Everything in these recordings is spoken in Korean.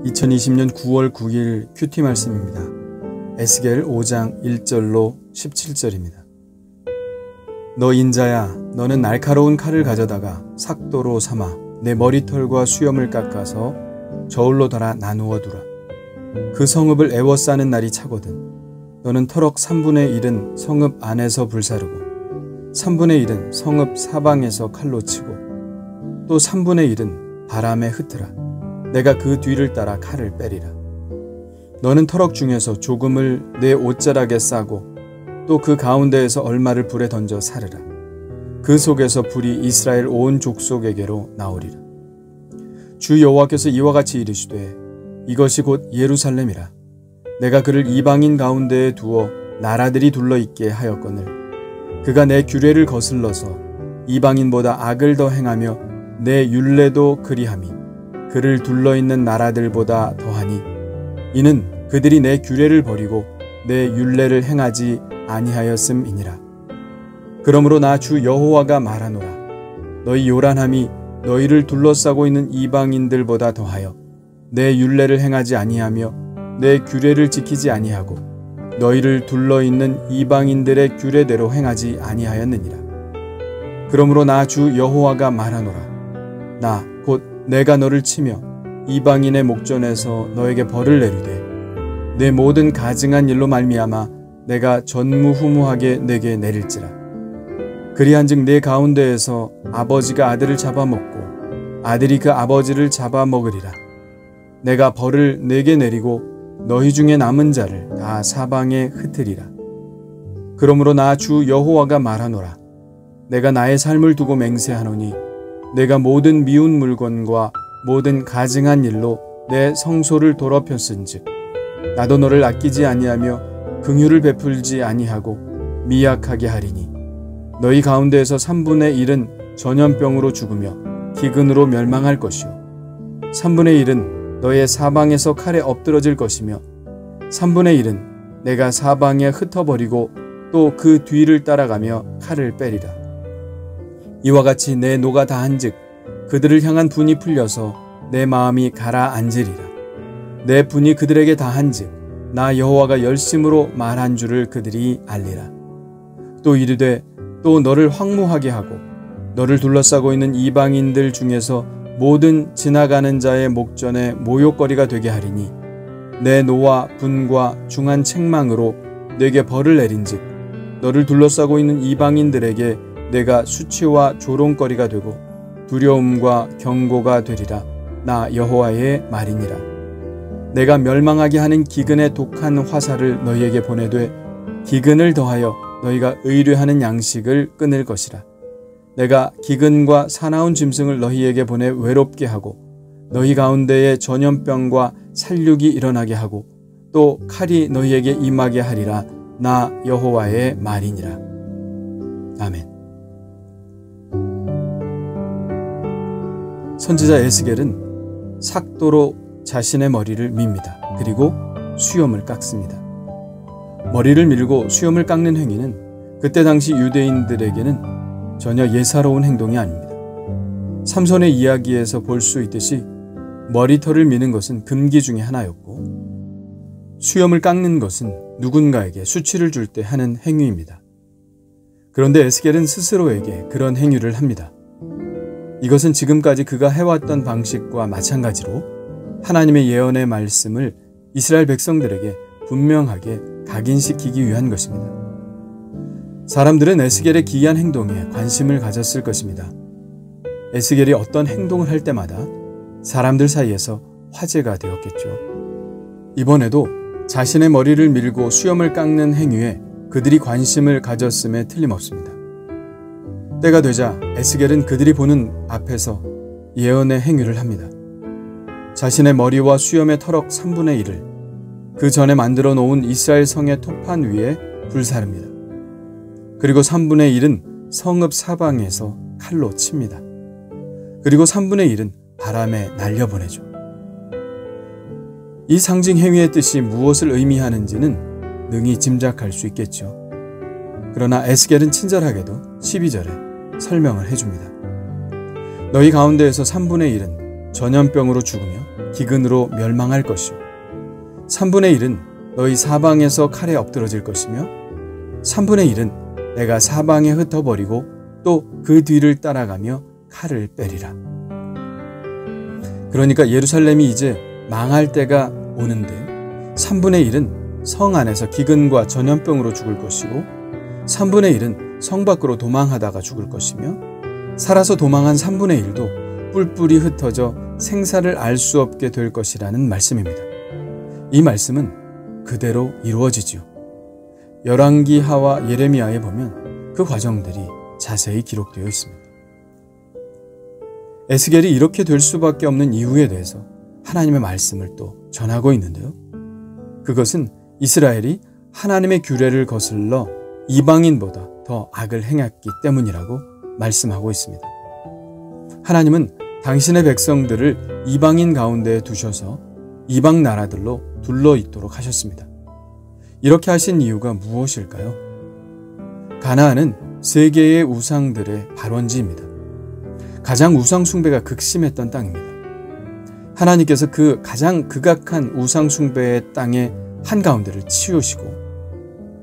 2020년 9월 9일 큐티 말씀입니다. 에스겔 5장 1절로 17절입니다. 너 인자야, 너는 날카로운 칼을 가져다가 삭도로 삼아 내 머리털과 수염을 깎아서 저울로 달아 나누어 두라. 그 성읍을 애워싸는 날이 차거든. 너는 터럭 3분의 1은 성읍 안에서 불사르고 3분의 1은 성읍 사방에서 칼로 치고 또 3분의 1은 바람에 흩으라. 내가 그 뒤를 따라 칼을 빼리라. 너는 터럭 중에서 조금을 내 옷자락에 싸고 또 그 가운데에서 얼마를 불에 던져 사르라. 그 속에서 불이 이스라엘 온 족속에게로 나오리라. 주 여호와께서 이와 같이 이르시되 이것이 곧 예루살렘이라. 내가 그를 이방인 가운데에 두어 나라들이 둘러있게 하였거늘 그가 내 규례를 거슬러서 이방인보다 악을 더 행하며 내 율례도 그리하미 그를 둘러있는 나라들보다 더하니 이는 그들이 내 규례를 버리고 내 율례를 행하지 아니하였음이니라. 그러므로 나 주 여호와가 말하노라. 너희 요란함이 너희를 둘러싸고 있는 이방인들보다 더하여 내 율례를 행하지 아니하며 내 규례를 지키지 아니하고 너희를 둘러있는 이방인들의 규례대로 행하지 아니하였느니라. 그러므로 나 주 여호와가 말하노라. 나 곧 내가 너를 치며 이방인의 목전에서 너에게 벌을 내리되 내 모든 가증한 일로 말미암아 내가 전무후무하게 내게 내릴지라. 그리한즉 내 가운데에서 아버지가 아들을 잡아먹고 아들이 그 아버지를 잡아먹으리라. 내가 벌을 내게 내리고 너희 중에 남은 자를 다 사방에 흩으리라. 그러므로 나 주 여호와가 말하노라. 내가 나의 삶을 두고 맹세하노니 내가 모든 미운 물건과 모든 가증한 일로 내 성소를 더럽혔은즉 나도 너를 아끼지 아니하며 긍휼을 베풀지 아니하고 미약하게 하리니 너희 가운데에서 3분의 1은 전염병으로 죽으며 기근으로 멸망할 것이요 3분의 1은 너의 사방에서 칼에 엎드러질 것이며 3분의 1은 내가 사방에 흩어버리고 또 그 뒤를 따라가며 칼을 빼리라. 이와 같이 내 노가 다한즉 그들을 향한 분이 풀려서 내 마음이 가라앉으리라. 내 분이 그들에게 다한즉 나 여호와가 열심으로 말한 줄을 그들이 알리라. 또 이르되 또 너를 황무하게 하고 너를 둘러싸고 있는 이방인들 중에서 모든 지나가는 자의 목전에 모욕거리가 되게 하리니 내 노와 분과 중한 책망으로 내게 벌을 내린즉 너를 둘러싸고 있는 이방인들에게 내가 수치와 조롱거리가 되고 두려움과 경고가 되리라. 나 여호와의 말이니라. 내가 멸망하게 하는 기근의 독한 화살을 너희에게 보내되 기근을 더하여 너희가 의뢰하는 양식을 끊을 것이라. 내가 기근과 사나운 짐승을 너희에게 보내 외롭게 하고 너희 가운데에 전염병과 살육이 일어나게 하고 또 칼이 너희에게 임하게 하리라. 나 여호와의 말이니라. 아멘. 선지자 에스겔은 삭도로 자신의 머리를 밉니다. 그리고 수염을 깎습니다. 머리를 밀고 수염을 깎는 행위는 그때 당시 유대인들에게는 전혀 예사로운 행동이 아닙니다. 삼손의 이야기에서 볼 수 있듯이 머리털을 미는 것은 금기 중에 하나였고 수염을 깎는 것은 누군가에게 수치를 줄 때 하는 행위입니다. 그런데 에스겔은 스스로에게 그런 행위를 합니다. 이것은 지금까지 그가 해왔던 방식과 마찬가지로 하나님의 예언의 말씀을 이스라엘 백성들에게 분명하게 각인시키기 위한 것입니다. 사람들은 에스겔의 기이한 행동에 관심을 가졌을 것입니다. 에스겔이 어떤 행동을 할 때마다 사람들 사이에서 화제가 되었겠죠. 이번에도 자신의 머리를 밀고 수염을 깎는 행위에 그들이 관심을 가졌음에 틀림없습니다. 때가 되자 에스겔은 그들이 보는 앞에서 예언의 행위를 합니다. 자신의 머리와 수염의 터럭 3분의 1을 그 전에 만들어 놓은 이스라엘 성의 토판 위에 불사릅니다. 그리고 3분의 1은 성읍 사방에서 칼로 칩니다. 그리고 3분의 1은 바람에 날려보내죠. 이 상징 행위의 뜻이 무엇을 의미하는지는 능히 짐작할 수 있겠죠. 그러나 에스겔은 친절하게도 12절에 설명을 해줍니다. 너희 가운데에서 3분의 1은 전염병으로 죽으며 기근으로 멸망할 것이요 3분의 1은 너희 사방에서 칼에 엎드러질 것이며 3분의 1은 내가 사방에 흩어버리고 또 그 뒤를 따라가며 칼을 빼리라. 그러니까 예루살렘이 이제 망할 때가 오는데 3분의 1은 성 안에서 기근과 전염병으로 죽을 것이고 3분의 1은 성 밖으로 도망하다가 죽을 것이며 살아서 도망한 3분의 1도 뿔뿔이 흩어져 생사를 알 수 없게 될 것이라는 말씀입니다. 이 말씀은 그대로 이루어지지요. 열왕기하와 예레미야에 보면 그 과정들이 자세히 기록되어 있습니다. 에스겔이 이렇게 될 수밖에 없는 이유에 대해서 하나님의 말씀을 또 전하고 있는데요. 그것은 이스라엘이 하나님의 규례를 거슬러 이방인보다 더 악을 행했기 때문이라고 말씀하고 있습니다. 하나님은 당신의 백성들을 이방인 가운데에 두셔서 이방 나라들로 둘러있도록 하셨습니다. 이렇게 하신 이유가 무엇일까요? 가나안은 세계의 우상들의 발원지입니다. 가장 우상 숭배가 극심했던 땅입니다. 하나님께서 그 가장 극악한 우상 숭배의 땅의 한가운데를 치우시고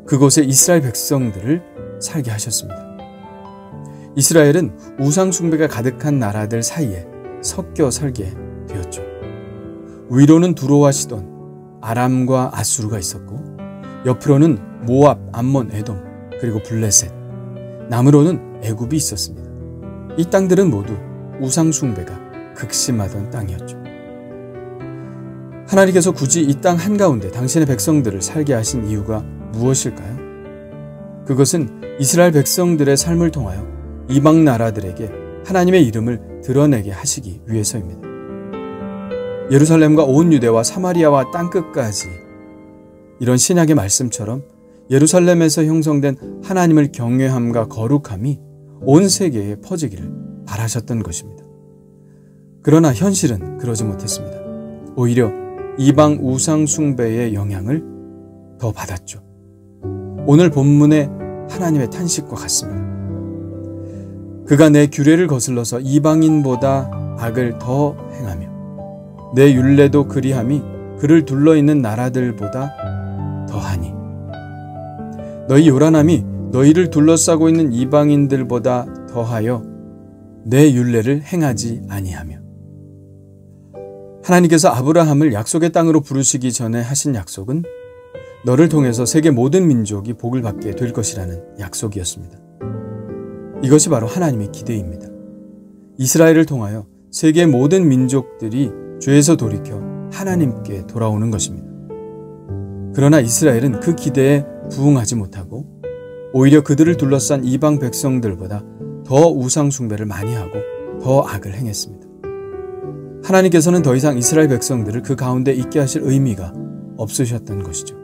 그곳에 이스라엘 백성들을 살게 하셨습니다. 이스라엘은 우상 숭배가 가득한 나라들 사이에 섞여 살게 되었죠. 위로는 두로와 시돈, 아람과 아수르가 있었고 옆으로는 모압, 암몬, 에돔, 그리고 블레셋, 남으로는 애굽이 있었습니다. 이 땅들은 모두 우상 숭배가 극심하던 땅이었죠. 하나님께서 굳이 이 땅 한가운데 당신의 백성들을 살게 하신 이유가 무엇일까요? 그것은 이스라엘 백성들의 삶을 통하여 이방 나라들에게 하나님의 이름을 드러내게 하시기 위해서입니다. 예루살렘과 온 유대와 사마리아와 땅끝까지 이런 신약의 말씀처럼 예루살렘에서 형성된 하나님을 경외함과 거룩함이 온 세계에 퍼지기를 바라셨던 것입니다. 그러나 현실은 그러지 못했습니다. 오히려 이방 우상 숭배의 영향을 더 받았죠. 오늘 본문의 하나님의 탄식과 같습니다. 그가 내 규례를 거슬러서 이방인보다 악을 더 행하며 내 율례도 그리함이 그를 둘러있는 나라들보다 더하니 너희 요란함이 너희를 둘러싸고 있는 이방인들보다 더하여 내 율례를 행하지 아니하며 하나님께서 아브라함을 약속의 땅으로 부르시기 전에 하신 약속은 너를 통해서 세계 모든 민족이 복을 받게 될 것이라는 약속이었습니다. 이것이 바로 하나님의 기대입니다. 이스라엘을 통하여 세계 모든 민족들이 죄에서 돌이켜 하나님께 돌아오는 것입니다. 그러나 이스라엘은 그 기대에 부응하지 못하고 오히려 그들을 둘러싼 이방 백성들보다 더 우상 숭배를 많이 하고 더 악을 행했습니다. 하나님께서는 더 이상 이스라엘 백성들을 그 가운데 있게 하실 의미가 없으셨던 것이죠.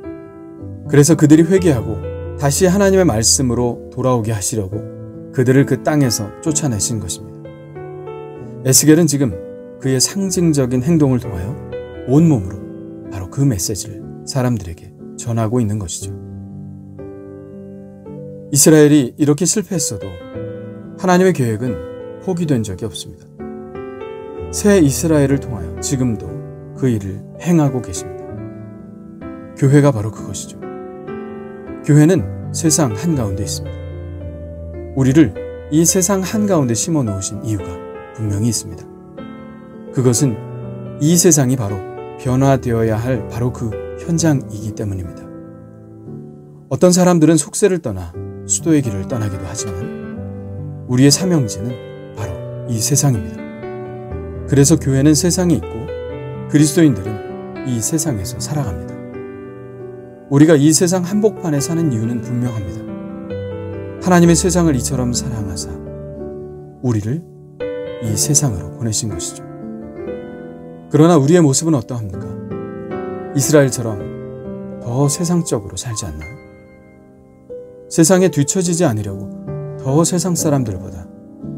그래서 그들이 회개하고 다시 하나님의 말씀으로 돌아오게 하시려고 그들을 그 땅에서 쫓아내신 것입니다. 에스겔은 지금 그의 상징적인 행동을 통하여 온몸으로 바로 그 메시지를 사람들에게 전하고 있는 것이죠. 이스라엘이 이렇게 실패했어도 하나님의 계획은 포기된 적이 없습니다. 새 이스라엘을 통하여 지금도 그 일을 행하고 계십니다. 교회가 바로 그것이죠. 교회는 세상 한가운데 있습니다. 우리를 이 세상 한가운데 심어 놓으신 이유가 분명히 있습니다. 그것은 이 세상이 바로 변화되어야 할 바로 그 현장이기 때문입니다. 어떤 사람들은 속세를 떠나 수도의 길을 떠나기도 하지만 우리의 사명지는 바로 이 세상입니다. 그래서 교회는 세상에 있고 그리스도인들은 이 세상에서 살아갑니다. 우리가 이 세상 한복판에 사는 이유는 분명합니다. 하나님의 세상을 이처럼 사랑하사 우리를 이 세상으로 보내신 것이죠. 그러나 우리의 모습은 어떠합니까? 이스라엘처럼 더 세상적으로 살지 않나요? 세상에 뒤처지지 않으려고 더 세상 사람들보다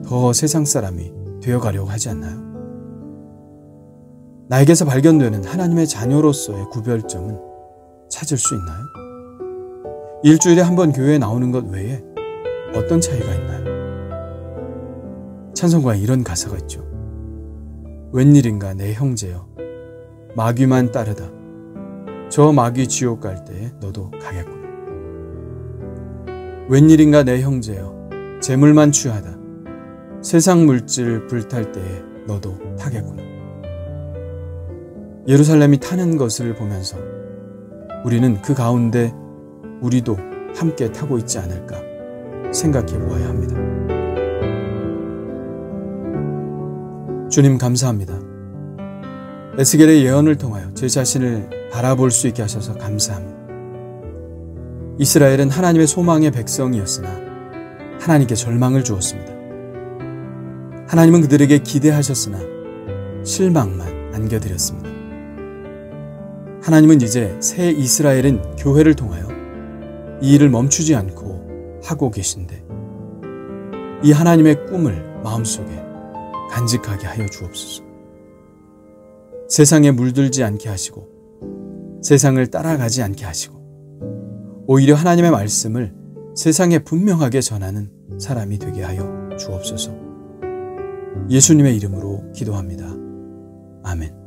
더 세상 사람이 되어가려고 하지 않나요? 나에게서 발견되는 하나님의 자녀로서의 구별점은 찾을 수 있나요? 일주일에 한 번 교회에 나오는 것 외에 어떤 차이가 있나요? 찬송가에 이런 가사가 있죠. 웬일인가 내 형제여, 마귀만 따르다. 저 마귀 지옥 갈 때에 너도 가겠구나. 웬일인가 내 형제여, 재물만 취하다. 세상 물질 불탈 때에 너도 타겠구나. 예루살렘이 타는 것을 보면서 우리는 그 가운데 우리도 함께 타고 있지 않을까 생각해 보아야 합니다. 주님 감사합니다. 에스겔의 예언을 통하여 제 자신을 바라볼 수 있게 하셔서 감사합니다. 이스라엘은 하나님의 소망의 백성이었으나 하나님께 절망을 주었습니다. 하나님은 그들에게 기대하셨으나 실망만 안겨드렸습니다. 하나님은 이제 새 이스라엘인 교회를 통하여 이 일을 멈추지 않고 하고 계신데 이 하나님의 꿈을 마음속에 간직하게 하여 주옵소서. 세상에 물들지 않게 하시고 세상을 따라가지 않게 하시고 오히려 하나님의 말씀을 세상에 분명하게 전하는 사람이 되게 하여 주옵소서. 예수님의 이름으로 기도합니다. 아멘.